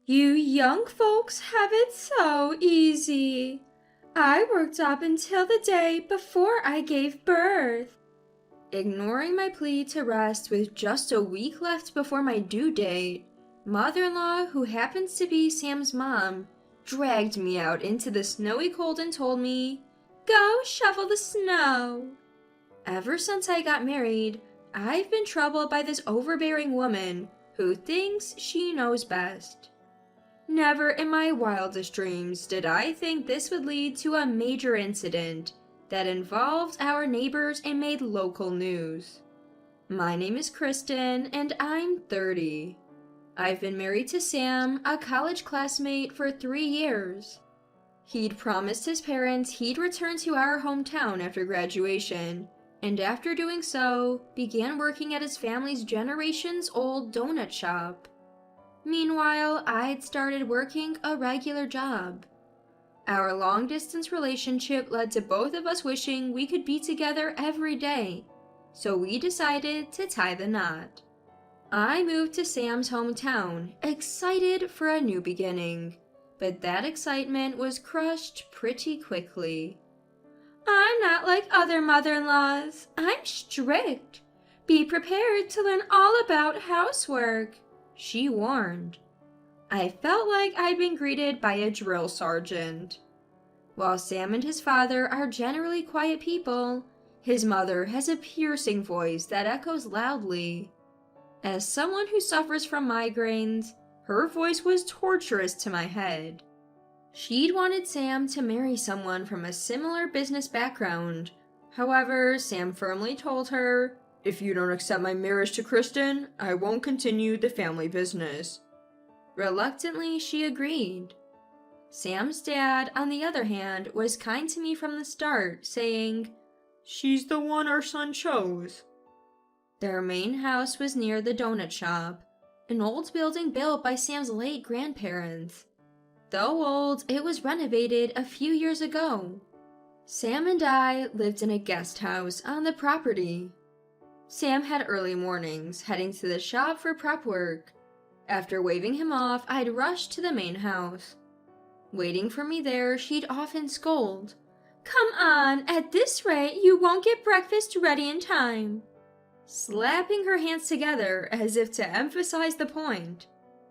You young folks have it so easy. I worked up until the day before I gave birth. Ignoring my plea to rest with just a week left before my due date, mother-in-law, who happens to be Sam's mom, dragged me out into the snowy cold and told me, "Go shovel the snow." Ever since I got married, I've been troubled by this overbearing woman who thinks she knows best. Never in my wildest dreams did I think this would lead to a major incident that involved our neighbors and made local news. My name is Kristen, and I'm 30. I've been married to Sam, a college classmate, for 3 years. He'd promised his parents he'd return to our hometown after graduation, and after doing so, began working at his family's generations-old donut shop. Meanwhile, I'd started working a regular job. Our long-distance relationship led to both of us wishing we could be together every day, so we decided to tie the knot. I moved to Sam's hometown, excited for a new beginning, but that excitement was crushed pretty quickly. "I'm not like other mother-in-laws. I'm strict. Be prepared to learn all about housework," she warned. I felt like I'd been greeted by a drill sergeant. While Sam and his father are generally quiet people, his mother has a piercing voice that echoes loudly. As someone who suffers from migraines, her voice was torturous to my head. She'd wanted Sam to marry someone from a similar business background. However, Sam firmly told her, "If you don't accept my marriage to Kristen, I won't continue the family business." Reluctantly, she agreed. Sam's dad, on the other hand, was kind to me from the start, saying, "She's the one our son chose." Their main house was near the donut shop, an old building built by Sam's late grandparents. Though old, it was renovated a few years ago. Sam and I lived in a guest house on the property. Sam had early mornings, heading to the shop for prep work. After waving him off, I'd rush to the main house. Waiting for me there, she'd often scold, "Come on, at this rate you won't get breakfast ready in time," slapping her hands together as if to emphasize the point.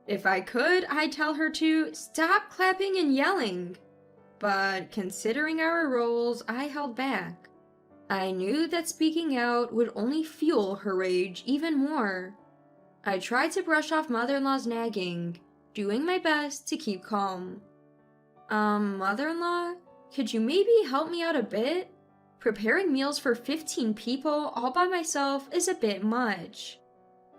If I could, I'd tell her to stop clapping and yelling. But considering our roles, I held back. I knew that speaking out would only fuel her rage even more. I tried to brush off mother-in-law's nagging, doing my best to keep calm. Mother-in-law, could you maybe help me out a bit? Preparing meals for 15 people all by myself is a bit much.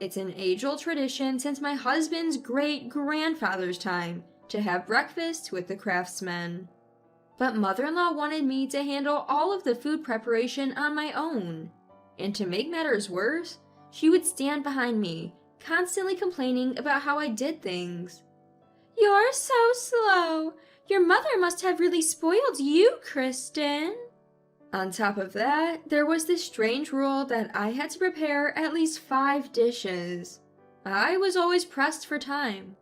It's an age-old tradition since my husband's great-grandfather's time to have breakfast with the craftsmen. But mother-in-law wanted me to handle all of the food preparation on my own. And to make matters worse, she would stand behind me, constantly complaining about how I did things. "You're so slow. Your mother must have really spoiled you, Kristen." On top of that, there was this strange rule that I had to prepare at least 5 dishes. I was always pressed for time.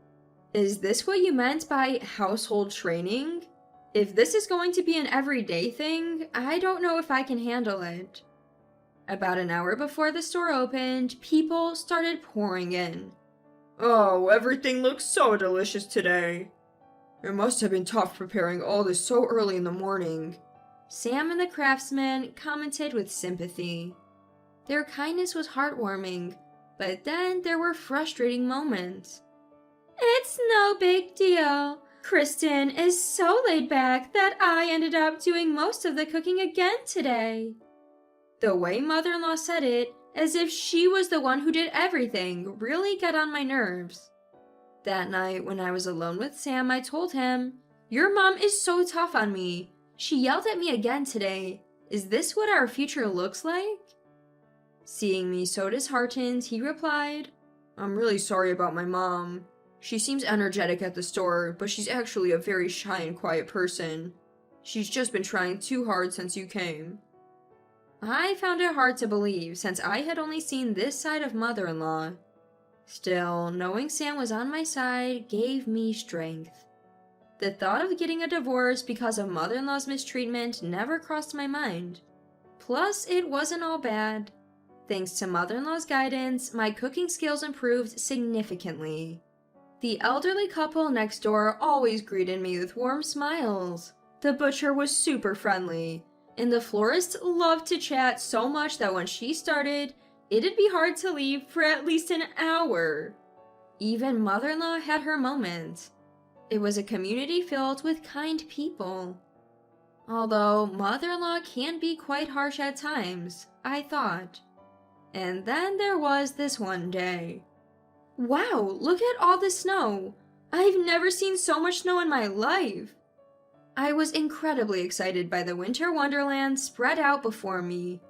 Is this what you meant by household training? If this is going to be an everyday thing, I don't know if I can handle it. About an hour before the store opened, people started pouring in. "Oh, everything looks so delicious today." "It must have been tough preparing all this so early in the morning," Sam and the craftsman commented with sympathy. Their kindness was heartwarming, but then there were frustrating moments. "It's no big deal. Kristen is so laid back that I ended up doing most of the cooking again today." The way mother-in-law said it, as if she was the one who did everything, really got on my nerves. That night, when I was alone with Sam, I told him, "Your mom is so tough on me. She yelled at me again today. Is this what our future looks like?" Seeing me so disheartened, he replied, "I'm really sorry about my mom. She seems energetic at the store, but she's actually a very shy and quiet person. She's just been trying too hard since you came." I found it hard to believe since I had only seen this side of mother-in-law. Still, knowing Sam was on my side gave me strength. The thought of getting a divorce because of mother-in-law's mistreatment never crossed my mind. Plus, it wasn't all bad. Thanks to mother-in-law's guidance, my cooking skills improved significantly. The elderly couple next door always greeted me with warm smiles. The butcher was super friendly, and the florist loved to chat so much that when she started, it'd be hard to leave for at least an hour. Even mother-in-law had her moments. It was a community filled with kind people. Although mother-in-law can be quite harsh at times, I thought. And then there was this one day. Wow, look at all the snow! I've never seen so much snow in my life! I was incredibly excited by the winter wonderland spread out before me.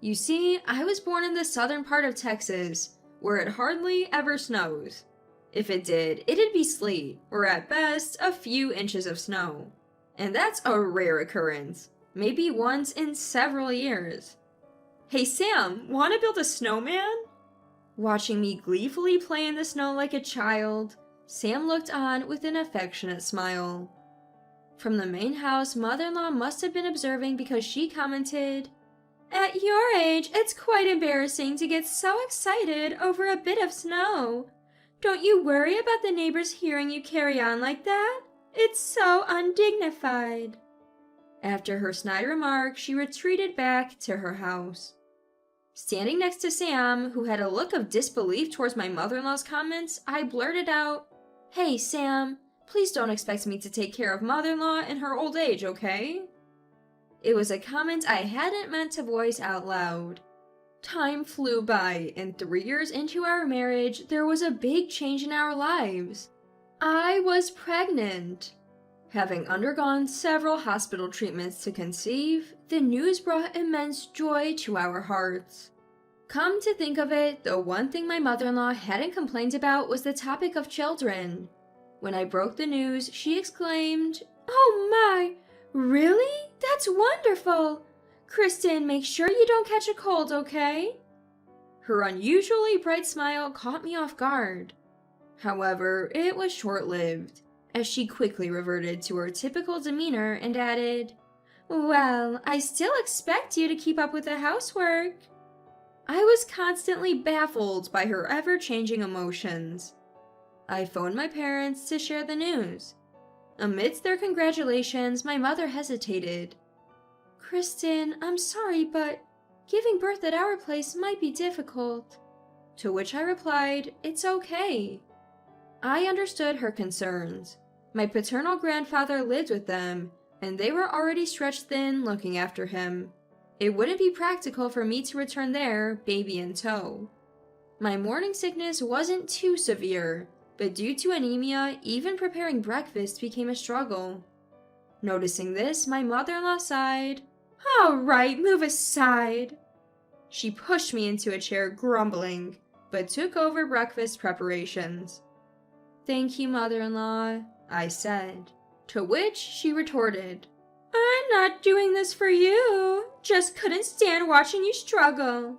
You see, I was born in the southern part of Texas, where it hardly ever snows. If it did, it'd be sleet, or at best, a few inches of snow. And that's a rare occurrence, maybe once in several years. Hey Sam, wanna build a snowman? Watching me gleefully play in the snow like a child, Sam looked on with an affectionate smile. From the main house, mother-in-law must have been observing because she commented, "At your age, it's quite embarrassing to get so excited over a bit of snow. Don't you worry about the neighbors hearing you carry on like that? It's so undignified." After her snide remark, she retreated back to her house. Standing next to Sam, who had a look of disbelief towards my mother-in-law's comments, I blurted out, "Hey Sam, please don't expect me to take care of mother-in-law in her old age, okay?" It was a comment I hadn't meant to voice out loud. Time flew by, and 3 years into our marriage, there was a big change in our lives. I was pregnant. Having undergone several hospital treatments to conceive, the news brought immense joy to our hearts. Come to think of it, the one thing my mother-in-law hadn't complained about was the topic of children. When I broke the news, she exclaimed, "Oh my, really? That's wonderful! Kristen, make sure you don't catch a cold, okay?" Her unusually bright smile caught me off guard. However, it was short-lived, as she quickly reverted to her typical demeanor and added, "Well, I still expect you to keep up with the housework." I was constantly baffled by her ever-changing emotions. I phoned my parents to share the news. Amidst their congratulations, my mother hesitated. "Kristen, I'm sorry, but giving birth at our place might be difficult." To which I replied, "It's okay." I understood her concerns. My paternal grandfather lived with them, and they were already stretched thin looking after him. It wouldn't be practical for me to return there, baby in tow. My morning sickness wasn't too severe, but due to anemia, even preparing breakfast became a struggle. Noticing this, my mother-in-law sighed. "All right, move aside." She pushed me into a chair, grumbling, but took over breakfast preparations. "Thank you, mother-in-law," I said, to which she retorted, "I'm not doing this for you, just couldn't stand watching you struggle."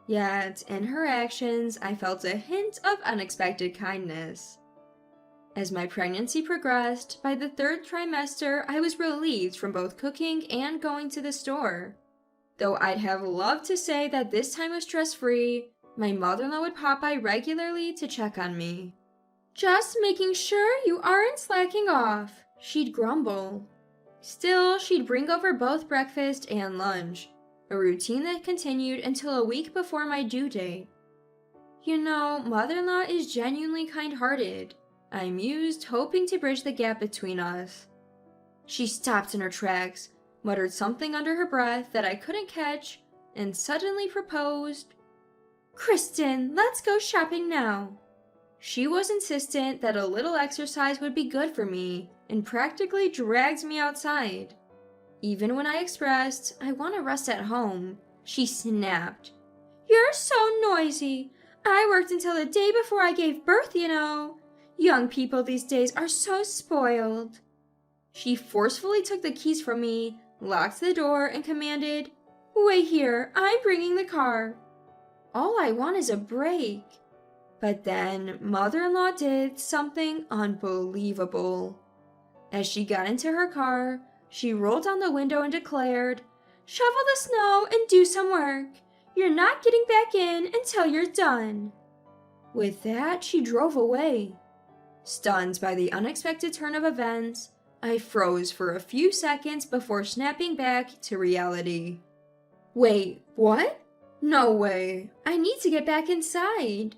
Yet, in her actions, I felt a hint of unexpected kindness. As my pregnancy progressed, by the 3rd trimester, I was relieved from both cooking and going to the store. Though I'd have loved to say that this time was stress-free, my mother-in-law would pop by regularly to check on me. "Just making sure you aren't slacking off," she'd grumble. Still, she'd bring over both breakfast and lunch, a routine that continued until a week before my due date. "You know, mother-in-law is genuinely kind-hearted," I mused, hoping to bridge the gap between us. She stopped in her tracks, muttered something under her breath that I couldn't catch, and suddenly proposed, "Kristen, let's go shopping now." She was insistent that a little exercise would be good for me, and practically dragged me outside. Even when I expressed, "I want to rest at home," she snapped, "You're so noisy. I worked until the day before I gave birth, you know. Young people these days are so spoiled." She forcefully took the keys from me, locked the door, and commanded, "Wait here, I'm bringing the car." All I want is a break. But then mother-in-law did something unbelievable. As she got into her car, she rolled down the window and declared, "Shovel the snow and do some work. You're not getting back in until you're done." With that, she drove away. Stunned by the unexpected turn of events, I froze for a few seconds before snapping back to reality. Wait, what? No way. I need to get back inside.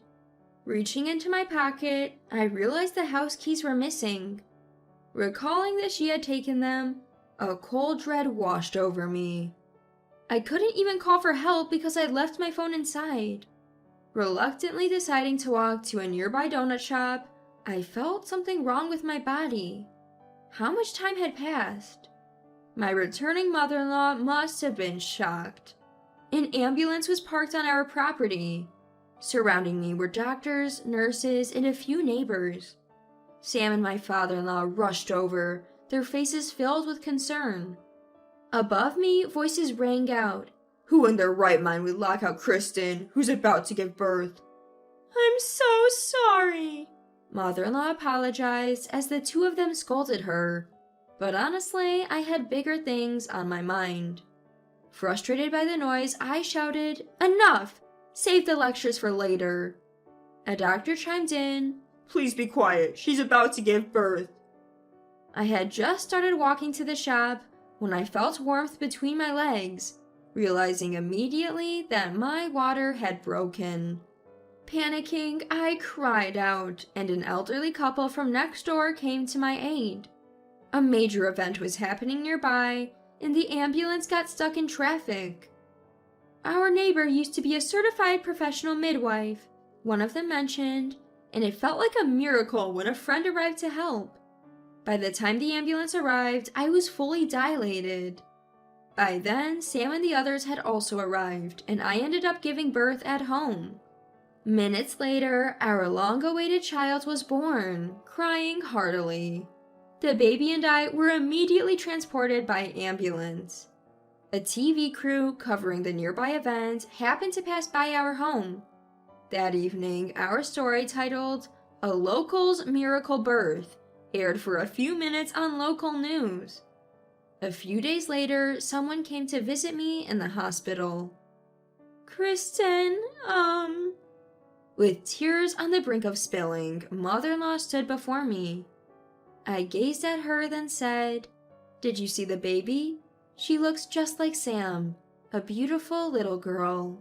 Reaching into my pocket, I realized the house keys were missing. Recalling that she had taken them, a cold dread washed over me. I couldn't even call for help because I'd left my phone inside. Reluctantly deciding to walk to a nearby donut shop, I felt something wrong with my body. How much time had passed? My returning mother-in-law must have been shocked. An ambulance was parked on our property. Surrounding me were doctors, nurses, and a few neighbors. Sam and my father-in-law rushed over, their faces filled with concern. Above me, voices rang out. Who in their right mind would lock out Kristen, who's about to give birth? I'm so sorry. Mother-in-law apologized as the two of them scolded her. But honestly, I had bigger things on my mind. Frustrated by the noise, I shouted, "Enough! Save the lectures for later." A doctor chimed in, "Please be quiet, she's about to give birth." I had just started walking to the shop when I felt warmth between my legs, realizing immediately that my water had broken. Panicking, I cried out, and an elderly couple from next door came to my aid. A major event was happening nearby, and the ambulance got stuck in traffic. Our neighbor used to be a certified professional midwife, one of them mentioned, and it felt like a miracle when a friend arrived to help. By the time the ambulance arrived, I was fully dilated. By then, Sam and the others had also arrived, and I ended up giving birth at home. Minutes later, our long-awaited child was born, crying heartily. The baby and I were immediately transported by ambulance. A TV crew covering the nearby event happened to pass by our home. That evening, our story titled, "A Local's Miracle Birth," aired for a few minutes on local news. A few days later, someone came to visit me in the hospital. Kristen, With tears on the brink of spilling, mother-in-law stood before me. I gazed at her, then said, "Did you see the baby? She looks just like Sam, a beautiful little girl."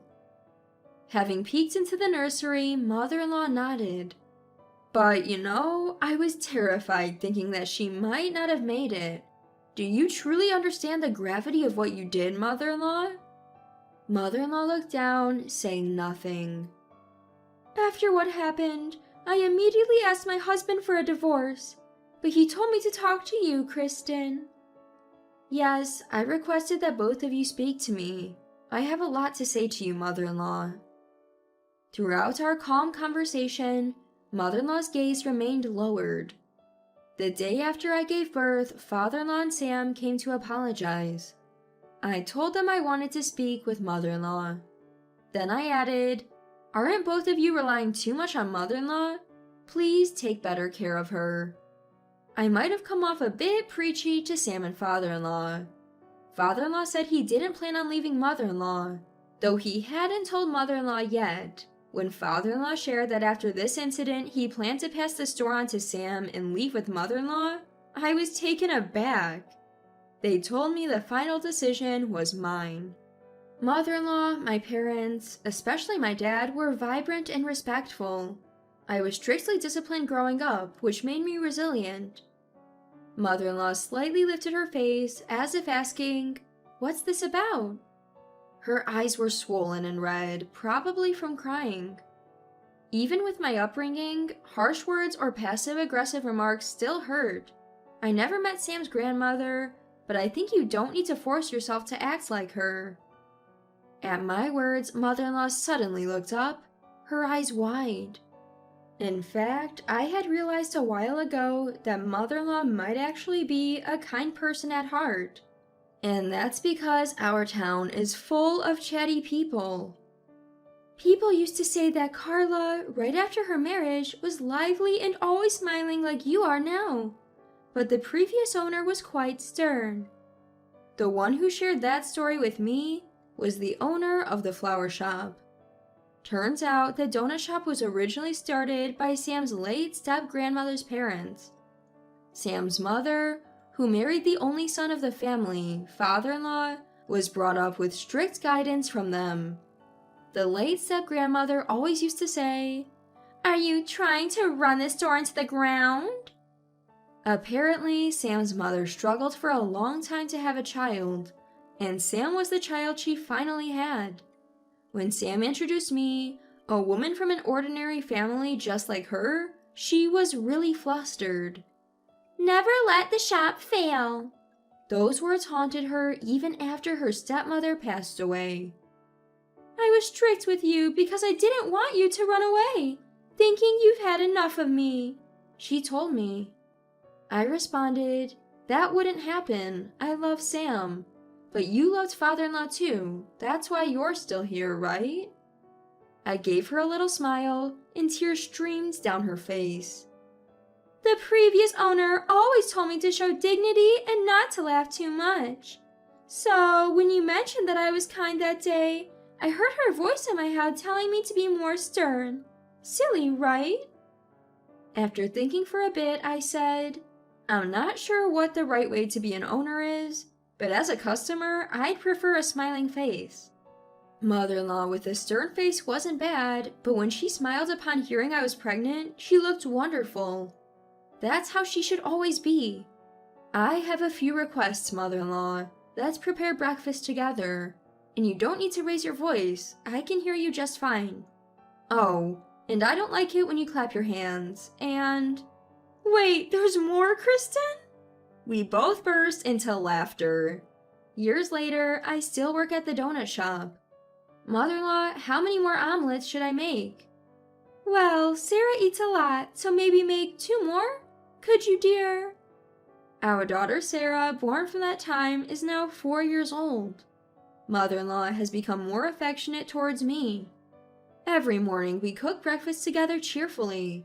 Having peeked into the nursery, mother-in-law nodded. "But, I was terrified thinking that she might not have made it. Do you truly understand the gravity of what you did, mother-in-law?" Mother-in-law looked down, saying nothing. "After what happened, I immediately asked my husband for a divorce, but he told me to talk to you, Kristen." "Yes, I requested that both of you speak to me. I have a lot to say to you, mother-in-law." Throughout our calm conversation, mother-in-law's gaze remained lowered. The day after I gave birth, father-in-law and Sam came to apologize. I told them I wanted to speak with mother-in-law. Then I added, "Aren't both of you relying too much on mother-in-law? Please take better care of her." I might have come off a bit preachy to Sam and father-in-law. Father-in-law said he didn't plan on leaving mother-in-law, though he hadn't told mother-in-law yet. When father-in-law shared that after this incident he planned to pass the store on to Sam and leave with mother-in-law, I was taken aback. They told me the final decision was mine. Mother-in-law, my parents, especially my dad, were vibrant and respectful. I was strictly disciplined growing up, which made me resilient. Mother-in-law slightly lifted her face, as if asking, "What's this about?" Her eyes were swollen and red, probably from crying. Even with my upbringing, harsh words or passive-aggressive remarks still hurt. I never met Sam's grandmother, but I think you don't need to force yourself to act like her. At my words, mother-in-law suddenly looked up, her eyes wide. In fact, I had realized a while ago that mother-in-law might actually be a kind person at heart. And that's because our town is full of chatty people. People used to say that Carla, right after her marriage, was lively and always smiling like you are now. But the previous owner was quite stern. The one who shared that story with me was the owner of the flower shop. Turns out the donut shop was originally started by Sam's late step-grandmother's parents. Sam's mother, who married the only son of the family, father-in-law, was brought up with strict guidance from them. The late step-grandmother always used to say, "Are you trying to run the store into the ground?" Apparently, Sam's mother struggled for a long time to have a child, and Sam was the child she finally had. When Sam introduced me, a woman from an ordinary family just like her, she was really flustered. "Never let the shop fail." Those words haunted her even after her stepmother passed away. "I was strict with you because I didn't want you to run away, thinking you've had enough of me," she told me. I responded, "That wouldn't happen. I love Sam. But you loved father-in-law too. That's why you're still here, right?" I gave her a little smile, and tears streamed down her face. "The previous owner always told me to show dignity and not to laugh too much. So, when you mentioned that I was kind that day, I heard her voice in my head telling me to be more stern. Silly, right?" After thinking for a bit, I said, "I'm not sure what the right way to be an owner is, but as a customer, I'd prefer a smiling face." Mother-in-law with a stern face wasn't bad, but when she smiled upon hearing I was pregnant, she looked wonderful. That's how she should always be. "I have a few requests, mother-in-law. Let's prepare breakfast together. And you don't need to raise your voice. I can hear you just fine. Oh, and I don't like it when you clap your hands, and..." "Wait, there's more, Kristen?" We both burst into laughter. Years later, I still work at the donut shop. "Mother-in-law, how many more omelets should I make?" "Well, Sarah eats a lot, so maybe make 2 more? Could you, dear?" Our daughter Sarah, born from that time, is now 4 years old. Mother-in-law has become more affectionate towards me. Every morning we cook breakfast together cheerfully.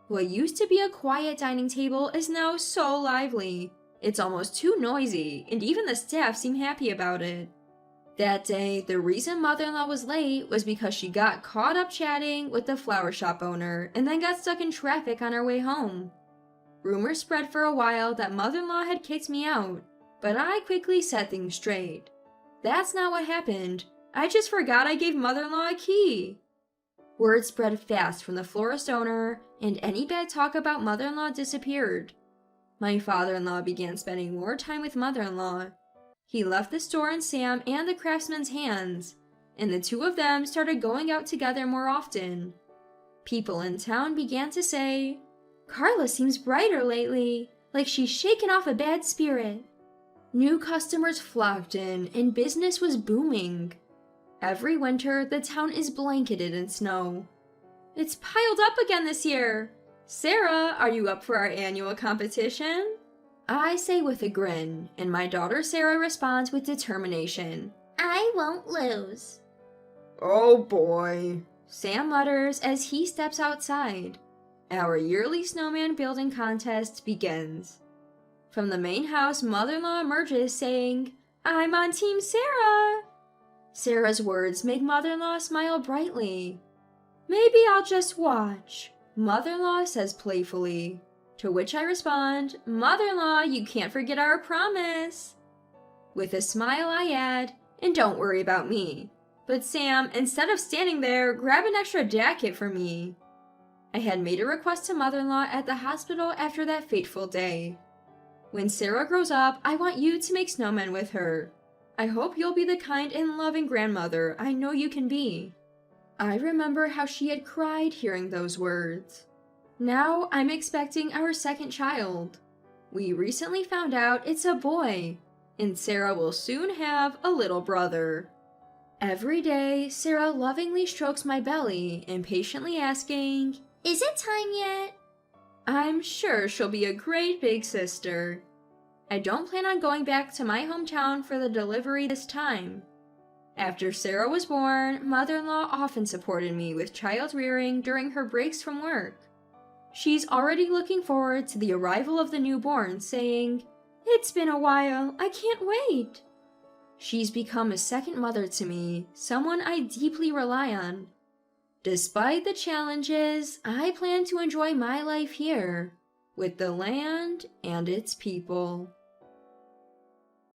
What used to be a quiet dining table is now so lively. It's almost too noisy, and even the staff seem happy about it. That day, the reason mother-in-law was late was because she got caught up chatting with the flower shop owner and then got stuck in traffic on her way home. Rumors spread for a while that mother-in-law had kicked me out, but I quickly set things straight. That's not what happened. I just forgot I gave mother-in-law a key. Word spread fast from the florist owner, and any bad talk about mother-in-law disappeared. My father-in-law began spending more time with mother-in-law. He left the store in Sam and the craftsman's hands, and the two of them started going out together more often. People in town began to say, "Carla seems brighter lately, like she's shaken off a bad spirit." New customers flocked in, and business was booming. Every winter, the town is blanketed in snow. "It's piled up again this year. Sarah, are you up for our annual competition?" I say with a grin, and my daughter Sarah responds with determination, "I won't lose." "Oh boy," Sam mutters as he steps outside. Our yearly snowman building contest begins. From the main house, mother-in-law emerges saying, "I'm on Team Sarah." Sarah's words make mother-in-law smile brightly. "Maybe I'll just watch," mother-in-law says playfully. To which I respond, "Mother-in-law, you can't forget our promise." With a smile I add, "And don't worry about me. But Sam, instead of standing there, grab an extra jacket for me." I had made a request to mother-in-law at the hospital after that fateful day. "When Sarah grows up, I want you to make snowmen with her. I hope you'll be the kind and loving grandmother I know you can be." I remember how she had cried hearing those words. Now I'm expecting our second child. We recently found out it's a boy, and Sarah will soon have a little brother. Every day, Sarah lovingly strokes my belly, impatiently asking, "Is it time yet?" I'm sure she'll be a great big sister. I don't plan on going back to my hometown for the delivery this time. After Sarah was born, mother-in-law often supported me with child rearing during her breaks from work. She's already looking forward to the arrival of the newborn, saying, "It's been a while, I can't wait." She's become a second mother to me, someone I deeply rely on. Despite the challenges, I plan to enjoy my life here, with the land and its people.